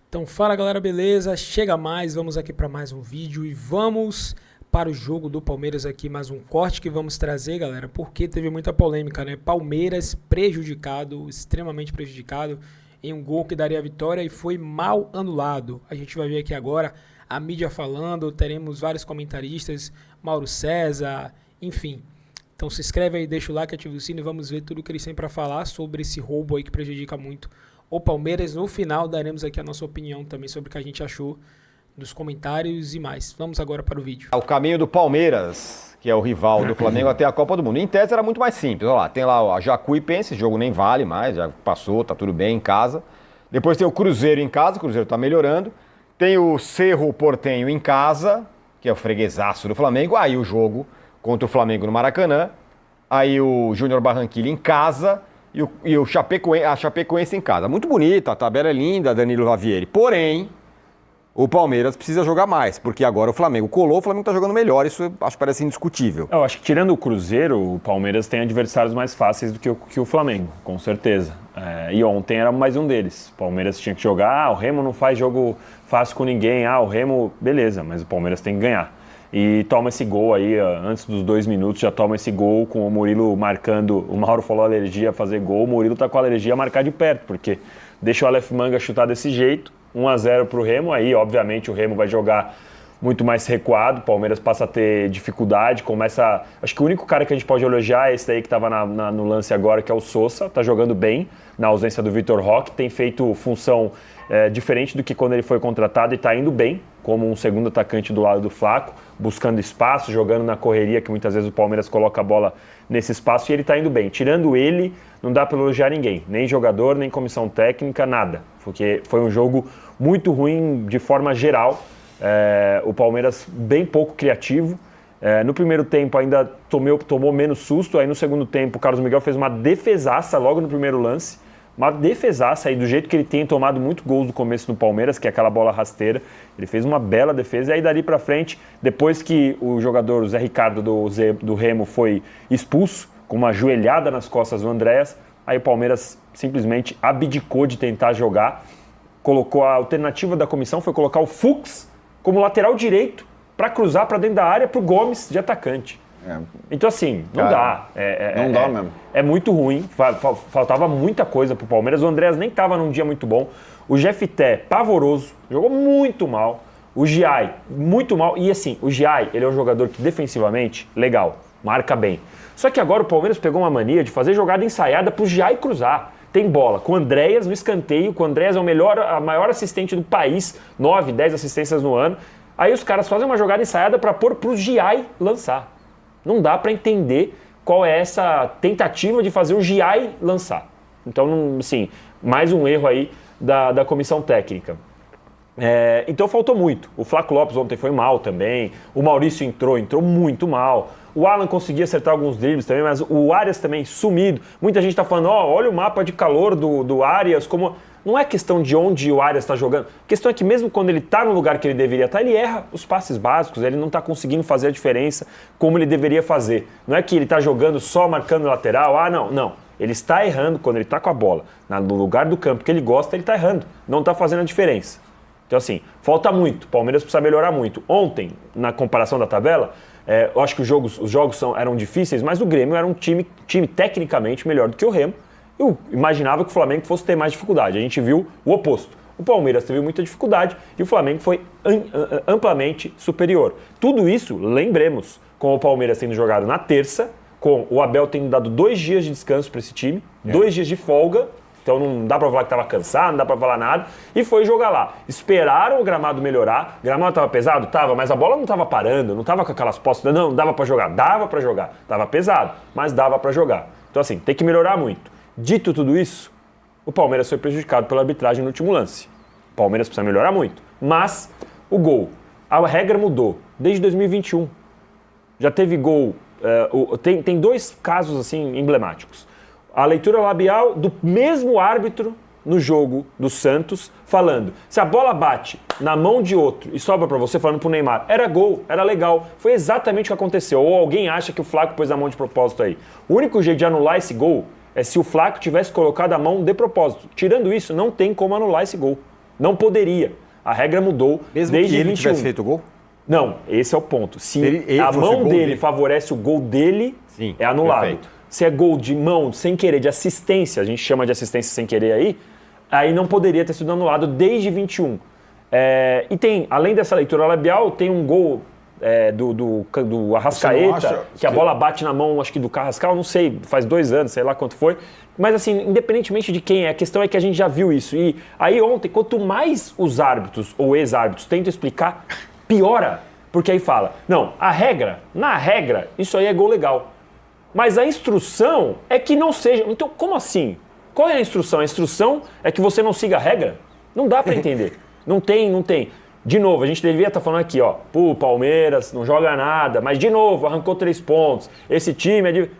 Então fala galera, beleza? Chega mais, vamos aqui para mais um vídeo e vamos para o jogo do Palmeiras aqui, mais um corte que vamos trazer, galera, porque teve muita polêmica, né? Palmeiras prejudicado, extremamente prejudicado em um gol que daria a vitória e foi mal anulado. A gente vai ver aqui agora a mídia falando, teremos vários comentaristas, Mauro César, enfim. Então se inscreve aí, deixa o like, ativa o sino e vamos ver tudo que eles têm para falar sobre esse roubo aí que prejudica muito o Palmeiras. No final daremos aqui a nossa opinião também sobre o que a gente achou dos comentários e mais. Vamos agora para o vídeo. O caminho do Palmeiras, que é o rival do Flamengo até a Copa do Mundo. Em tese era muito mais simples. Olha lá, tem lá a Jacuipense, esse jogo nem vale mais, já passou, tá tudo bem em casa. Depois tem o Cruzeiro em casa, o Cruzeiro tá melhorando. Tem o Cerro Porteño em casa, que é o freguesaço do Flamengo. Aí o jogo contra o Flamengo no Maracanã. Aí o Júnior Barranquilla em casa e a Chapecoense em casa. Muito bonita, a tabela é linda, Danilo Lavieri. Porém, o Palmeiras precisa jogar mais, porque agora o Flamengo colou, o Flamengo está jogando melhor, isso acho que parece indiscutível. Eu acho que tirando o Cruzeiro, o Palmeiras tem adversários mais fáceis do que o Flamengo, com certeza. E ontem era mais um deles. O Palmeiras tinha que jogar, o Remo não faz jogo fácil com ninguém, o Remo, beleza, mas o Palmeiras tem que ganhar. E toma esse gol aí, antes dos 2 minutos, já toma esse gol com o Murilo marcando. O Mauro falou alergia a fazer gol, o Murilo tá com a alergia a marcar de perto, porque deixa o Aleph Manga chutar desse jeito, 1-0 pro Remo, aí obviamente o Remo vai jogar muito mais recuado, o Palmeiras passa a ter dificuldade, começa... Acho que o único cara que a gente pode elogiar é esse daí que estava no lance agora, que é o Sosa, tá jogando bem, na ausência do Vitor Roque, tem feito função diferente do que quando ele foi contratado e tá indo bem, como um segundo atacante do lado do Flaco, buscando espaço, jogando na correria, que muitas vezes o Palmeiras coloca a bola nesse espaço e ele tá indo bem. Tirando ele, não dá para elogiar ninguém, nem jogador, nem comissão técnica, nada, porque foi um jogo muito ruim de forma geral. O Palmeiras bem pouco criativo. No primeiro tempo ainda tomou menos susto, aí no segundo tempo o Carlos Miguel fez uma defesaça logo no primeiro lance, uma defesaça aí, do jeito que ele tem tomado muito gols no começo do Palmeiras, que é aquela bola rasteira. Ele fez uma bela defesa, e aí dali pra frente, depois que o jogador o Zé Ricardo do Remo foi expulso, com uma joelhada nas costas do Andréas, aí o Palmeiras simplesmente abdicou de tentar jogar, colocou a alternativa da comissão, foi colocar o Fux como lateral direito para cruzar para dentro da área pro Gomes de atacante. Então assim, não dá. Não dá mesmo. É muito ruim, faltava muita coisa pro Palmeiras. O Andréas nem estava num dia muito bom. O Jefité, pavoroso, jogou muito mal. O Giai, muito mal. E assim, o Giai, ele é um jogador que defensivamente, legal, marca bem. Só que agora o Palmeiras pegou uma mania de fazer jogada ensaiada pro Giai cruzar. Tem bola com o Andréas no escanteio, o Andréas é a maior assistente do país, 9, 10 assistências no ano. Aí os caras fazem uma jogada ensaiada para pôr pro Giai lançar. Não dá para entender qual é essa tentativa de fazer o Giai lançar. Então, assim, mais um erro aí da comissão técnica. Então faltou muito. O Flaco Lopes ontem foi mal também. O Maurício entrou muito mal. O Alan conseguia acertar alguns dribles também, mas o Arias também sumido. Muita gente está falando, olha o mapa de calor do Arias, como... Não é questão de onde o Arias está jogando. A questão é que mesmo quando ele está no lugar que ele deveria estar, ele erra os passes básicos, ele não está conseguindo fazer a diferença como ele deveria fazer. Não é que ele está jogando só marcando lateral, não. Ele está errando quando ele está com a bola no lugar do campo que ele gosta, ele está errando. Não está fazendo a diferença. Então assim, falta muito. O Palmeiras precisa melhorar muito. Ontem, na comparação da tabela, eu acho que os jogos eram difíceis, mas o Grêmio era um time tecnicamente melhor do que o Remo. Eu imaginava que o Flamengo fosse ter mais dificuldade. A gente viu o oposto. O Palmeiras teve muita dificuldade e o Flamengo foi amplamente superior. Tudo isso, lembremos, com o Palmeiras tendo jogado na terça, com o Abel tendo dado 2 dias de descanso para esse time, 2 dias de folga, então não dá para falar que estava cansado, não dá para falar nada, e foi jogar lá. Esperaram o gramado melhorar, o gramado estava pesado? Tava, mas a bola não estava parando, não estava com aquelas postas, não dava para jogar, estava pesado, mas dava para jogar. Então assim, tem que melhorar muito. Dito tudo isso, o Palmeiras foi prejudicado pela arbitragem no último lance. O Palmeiras precisa melhorar muito. Mas o gol, a regra mudou desde 2021. Já teve gol, tem 2 casos assim emblemáticos. A leitura labial do mesmo árbitro no jogo do Santos, falando, se a bola bate na mão de outro e sobra para você, falando pro Neymar, era gol, era legal. Foi exatamente o que aconteceu. Ou alguém acha que o Flaco pôs a mão de propósito aí. O único jeito de anular esse gol é se o Flaco tivesse colocado a mão de propósito. Tirando isso, não tem como anular esse gol. Não poderia. A regra mudou Mesmo desde que ele 21. tivesse feito o gol? Não, esse é o ponto. Se ele a fosse mão gol dele dele. favorece o gol dele, Sim, é anulado. perfeito. Se é gol de mão sem querer, de assistência, a gente chama de assistência sem querer aí não poderia ter sido anulado desde 21. E tem, além dessa leitura labial, tem um gol do Arrascaeta, que a bola bate na mão, acho que do Carrascal, não sei, faz 2 anos, sei lá quanto foi. Mas assim, independentemente de quem é, a questão é que a gente já viu isso. E aí ontem, quanto mais os árbitros ou ex-árbitros tentam explicar, piora. Porque aí fala, não, na regra, isso aí é gol legal. Mas a instrução é que não seja. Então, como assim? Qual é a instrução? A instrução é que você não siga a regra? Não dá pra entender. Não tem. De novo, a gente devia estar falando aqui, o Palmeiras não joga nada, mas de novo, arrancou 3 pontos. Esse time é de...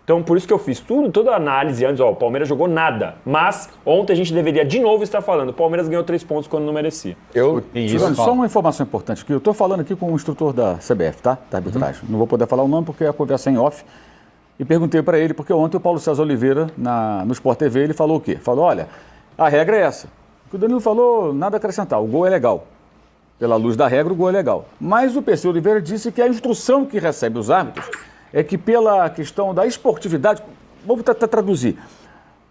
Então, por isso que eu fiz toda a análise antes, o Palmeiras jogou nada. Mas ontem a gente deveria de novo estar falando, o Palmeiras ganhou 3 pontos quando não merecia. Só uma informação importante aqui. Eu estou falando aqui com o instrutor da CBF, tá? Da arbitragem. Não vou poder falar o nome porque a conversa é em off. E perguntei para ele, porque ontem o Paulo César Oliveira, no Sport TV, ele falou o quê? Falou, olha, a regra é essa. O que o Danilo falou, nada a acrescentar, o gol é legal. Pela luz da regra, o gol é legal. Mas o PC Oliveira disse que a instrução que recebe os árbitros é que pela questão da esportividade, vamos tentar traduzir.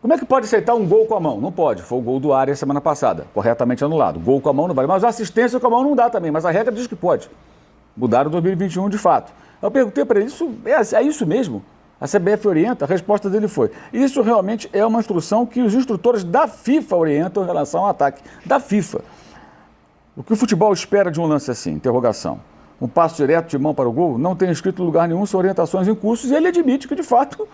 Como é que pode aceitar um gol com a mão? Não pode. Foi o gol do Arias semana passada, corretamente anulado. Gol com a mão não vale. Mas a assistência com a mão não dá também, mas a regra diz que pode. Mudaram em 2021 de fato. Eu perguntei para ele, é isso mesmo? A CBF orienta, a resposta dele foi, isso realmente é uma instrução que os instrutores da FIFA orientam em relação ao ataque da FIFA. O que o futebol espera de um lance assim? Interrogação. Um passo direto de mão para o gol não tem escrito em lugar nenhum, são orientações em cursos, e ele admite que, de fato,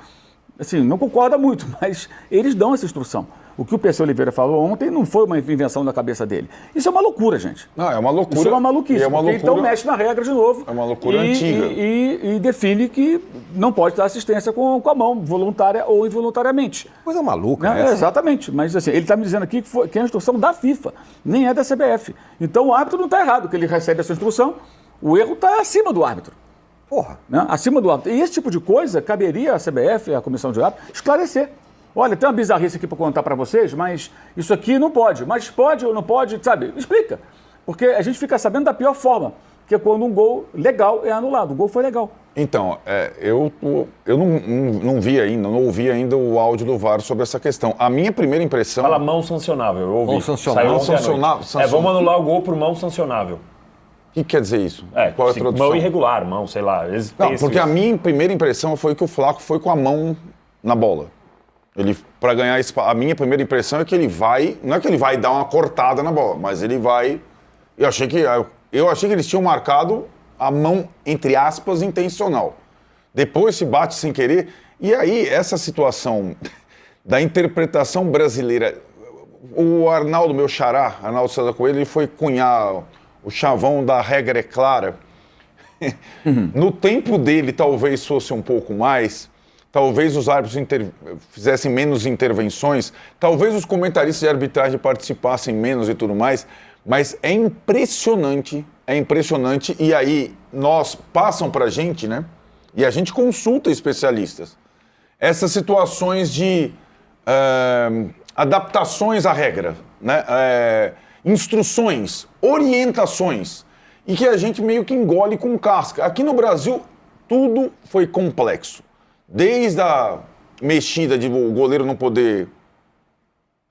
assim, não concorda muito, mas eles dão essa instrução. O que o PC Oliveira falou ontem não foi uma invenção da cabeça dele. Isso é uma loucura, gente. Não, é uma loucura. Isso é uma maluquice. É uma loucura, então mexe na regra de novo. É uma loucura antiga. E define que não pode dar assistência com a mão, voluntária ou involuntariamente. Coisa maluca, né? Exatamente. Mas assim, ele está me dizendo aqui que é a instrução da FIFA, nem é da CBF. Então o árbitro não está errado, que ele recebe essa instrução. O erro está acima do árbitro. Porra. Né? Acima do árbitro. E esse tipo de coisa caberia à CBF, à comissão de árbitro, esclarecer. Olha, tem uma bizarrice aqui para contar para vocês, mas isso aqui não pode. Mas pode ou não pode, sabe? Explica. Porque a gente fica sabendo da pior forma, que é quando um gol legal é anulado. O gol foi legal. Então, eu não vi ainda, não ouvi ainda o áudio do VAR sobre essa questão. A minha primeira impressão... Fala mão sancionável, eu ouvi. Mão sancionável. Saiu ontem à Sancionável, noite. sancionável. Vamos anular o gol por mão sancionável. O que quer dizer isso? Qual é a tradução? Mão irregular, mão, sei lá. Eles Não, têm porque a minha primeira impressão foi que o Flaco foi com a mão na bola. Ele, para ganhar espaço, a minha primeira impressão é que ele vai, não é que ele vai dar uma cortada na bola, mas ele vai. Eu achei que eles tinham marcado a mão, entre aspas, intencional. Depois se bate sem querer. E aí, essa situação da interpretação brasileira. O Arnaldo, meu xará, Arnaldo César Coelho, ele foi cunhar o chavão da regra é clara. No tempo dele, talvez fosse um pouco mais. Talvez os árbitros fizessem menos intervenções, talvez os comentaristas de arbitragem participassem menos e tudo mais, mas é impressionante, e aí passam pra gente, né? E a gente consulta especialistas. Essas situações de adaptações à regra, né? Instruções, orientações, e que a gente meio que engole com casca. Aqui no Brasil, tudo foi complexo. Desde a mexida de o goleiro não poder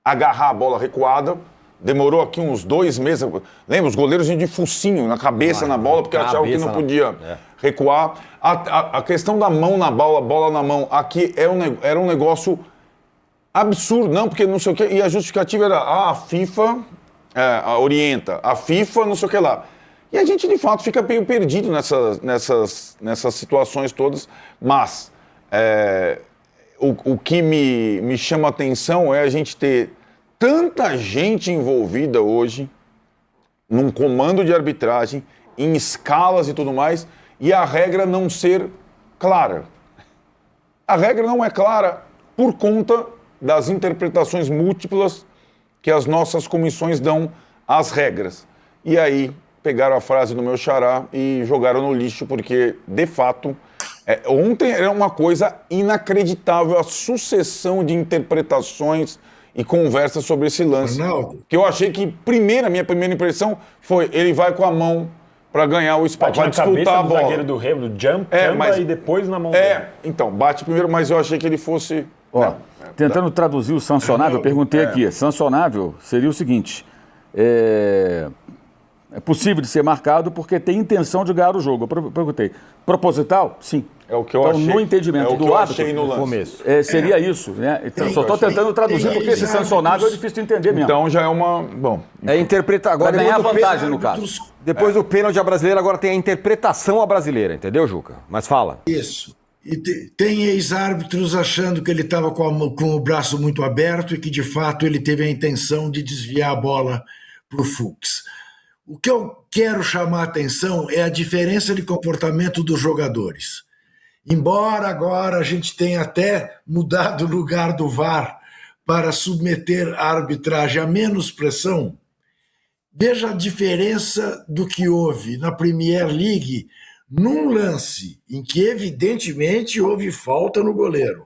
agarrar a bola recuada, demorou aqui uns 2 meses. Lembra, os goleiros iam de focinho na cabeça na bola, porque achavam que não podia recuar. A questão da mão na bola, bola na mão, aqui era um negócio absurdo, não, porque não sei o quê. E a justificativa era, a FIFA orienta, a FIFA não sei o que lá. E a gente, de fato, fica meio perdido nessas situações todas, mas... O que me chama a atenção é a gente ter tanta gente envolvida hoje num comando de arbitragem, em escalas e tudo mais, e a regra não ser clara. A regra não é clara por conta das interpretações múltiplas que as nossas comissões dão às regras. E aí pegaram a frase do meu xará e jogaram no lixo, porque, de fato... Ontem era uma coisa inacreditável, a sucessão de interpretações e conversa sobre esse lance. Ronaldo. Que eu achei que, a minha primeira impressão foi, ele vai com a mão para ganhar o espaço, Bate para na disputar cabeça a do bola. zagueiro do Remo, do jump, mas- e depois na mão dele. Então, bate primeiro, mas eu achei que ele fosse... Ó, tentando traduzir o sancionável, eu perguntei aqui. Sancionável seria o seguinte: é possível de ser marcado porque tem intenção de ganhar o jogo. Eu perguntei. Proposital? Sim. É o que eu Então, achei. no entendimento é o que do eu árbitro, achei no lance. Começo. seria isso, né? Então, só estou Tem- tentando traduzir tem porque esse árbitros- sancionável é difícil de entender mesmo. Então já é uma... Bom, É interpretar agora. Pra ganhar depois do vantagem, pênalti- no caso. Depois do pênalti a brasileira, agora tem a interpretação a brasileira, entendeu, Juca? Mas fala. Isso. E tem ex-árbitros achando que ele estava com o braço muito aberto e que, de fato, ele teve a intenção de desviar a bola para o Fux. O que eu quero chamar a atenção é a diferença de comportamento dos jogadores. Embora agora a gente tenha até mudado o lugar do VAR para submeter a arbitragem a menos pressão, veja a diferença do que houve na Premier League num lance em que evidentemente houve falta no goleiro.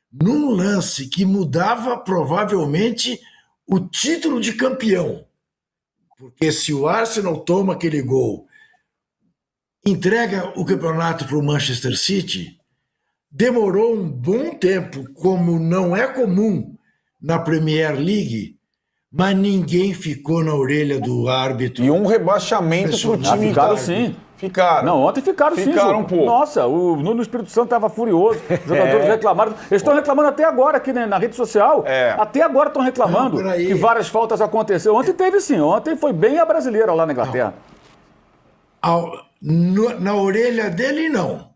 Num lance que mudava provavelmente o título de campeão. Porque se o Arsenal toma aquele gol, entrega o campeonato para o Manchester City, demorou um bom tempo, como não é comum na Premier League, mas ninguém ficou na orelha do árbitro. e um rebaixamento pro time... ficaram sim. Ficaram. Não, ontem ficaram sim, Ficaram, Juca. pô. Nossa, o Nuno Espírito Santo estava furioso. Os jogadores reclamaram. Eles estão reclamando até agora aqui, né, na rede social. Até agora estão reclamando Não, peraí. que várias faltas aconteceram. Ontem teve sim. Ontem foi bem a brasileira lá na Inglaterra. Na orelha dele, não.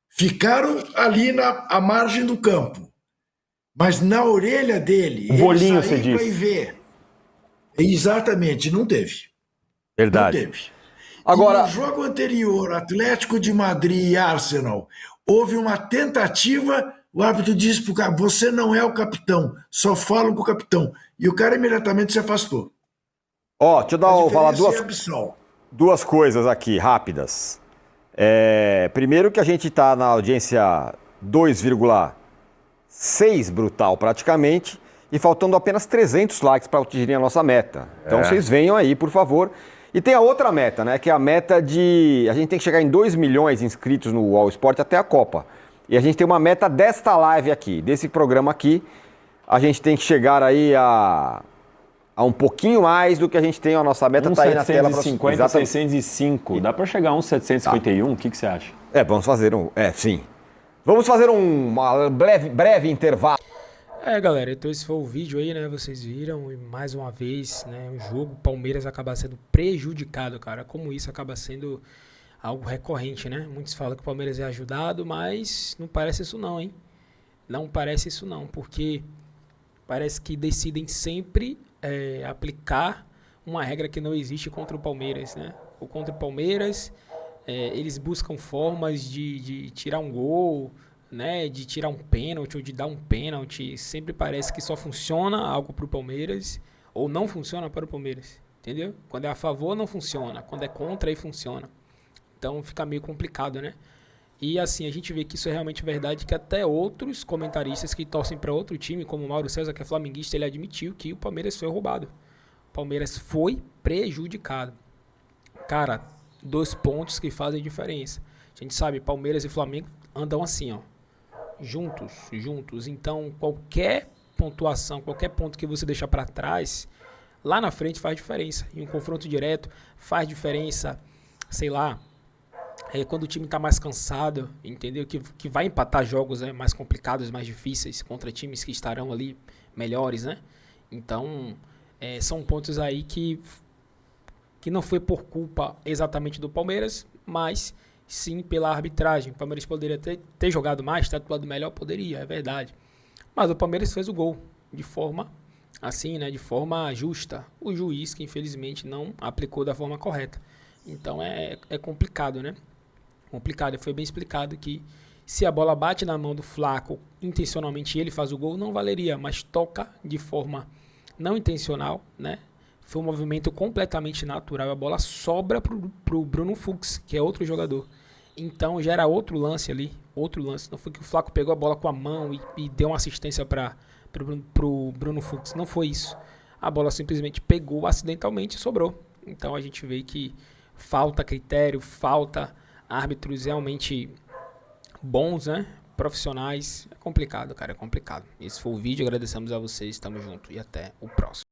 Ficaram ali à margem do campo. Mas na orelha dele, bolinho, ele você sair para disse. ir ver. Exatamente, não teve. Não Verdade. teve. Agora- E no jogo anterior, Atlético de Madrid e Arsenal, houve uma tentativa, o árbitro disse para o cara, você não é o capitão, só falo com o capitão. E o cara imediatamente se afastou. Ó, deixa eu falar Diferença é abissal. duas coisas aqui, rápidas. Primeiro que a gente está na audiência 2,6 brutal praticamente, e faltando apenas 300 likes para atingirem a nossa meta. Então vocês venham aí, por favor. E tem a outra meta, né? Que é a meta de... A gente tem que chegar em 2 milhões de inscritos no All Sport até a Copa. E a gente tem uma meta desta live aqui, desse programa aqui. A gente tem que chegar aí a um pouquinho mais do que a gente tem. A nossa meta está aí na tela. 750, Exatamente. 605. Dá pra chegar a uns 751? O que você acha? Vamos fazer sim. Vamos fazer uma breve intervalo. Galera, então esse foi o vídeo aí, né, vocês viram, e mais uma vez, né, o jogo, o Palmeiras acaba sendo prejudicado, cara, como isso acaba sendo algo recorrente, né, muitos falam que o Palmeiras é ajudado, mas não parece isso não, hein, não parece isso não, porque parece que decidem sempre aplicar uma regra que não existe contra o Palmeiras, né, ou contra o Palmeiras, eles buscam formas de tirar um gol, né, de tirar um pênalti ou de dar um pênalti, sempre parece que só funciona algo para o Palmeiras ou não funciona para o Palmeiras, entendeu? Quando é a favor não funciona, quando é contra aí funciona. Então fica meio complicado, né? E assim, a gente vê que isso é realmente verdade, que até outros comentaristas que torcem para outro time, como o Mauro César, que é flamenguista, ele admitiu que o Palmeiras foi roubado. O Palmeiras foi prejudicado. Cara, 2 pontos que fazem diferença. A gente sabe, Palmeiras e Flamengo andam assim, ó. Juntos. Então, qualquer pontuação, qualquer ponto que você deixar para trás, lá na frente faz diferença. E um confronto direto faz diferença, sei lá, quando o time tá mais cansado, entendeu? Que vai empatar jogos mais complicados, mais difíceis, contra times que estarão ali melhores, né? Então, são pontos aí que não foi por culpa exatamente do Palmeiras, mas sim pela arbitragem. O Palmeiras poderia ter jogado mais, ter atuado melhor, poderia, é verdade. Mas o Palmeiras fez o gol de forma assim, né, de forma justa. O juiz que infelizmente não aplicou da forma correta. Então é complicado, né? Complicado. E foi bem explicado que se a bola bate na mão do Flaco, intencionalmente ele faz o gol, não valeria, mas toca de forma não intencional, né? Foi um movimento completamente natural. A bola sobra pro Bruno Fux, que é outro jogador. Então já era outro lance ali. Outro lance. Não foi que o Flaco pegou a bola com a mão e deu uma assistência para pro Bruno Fux. Não foi isso. A bola simplesmente pegou acidentalmente e sobrou. Então a gente vê que falta critério, falta árbitros realmente bons, né? Profissionais. É complicado, cara, é complicado. Esse foi o vídeo, agradecemos a vocês, tamo junto e até o próximo.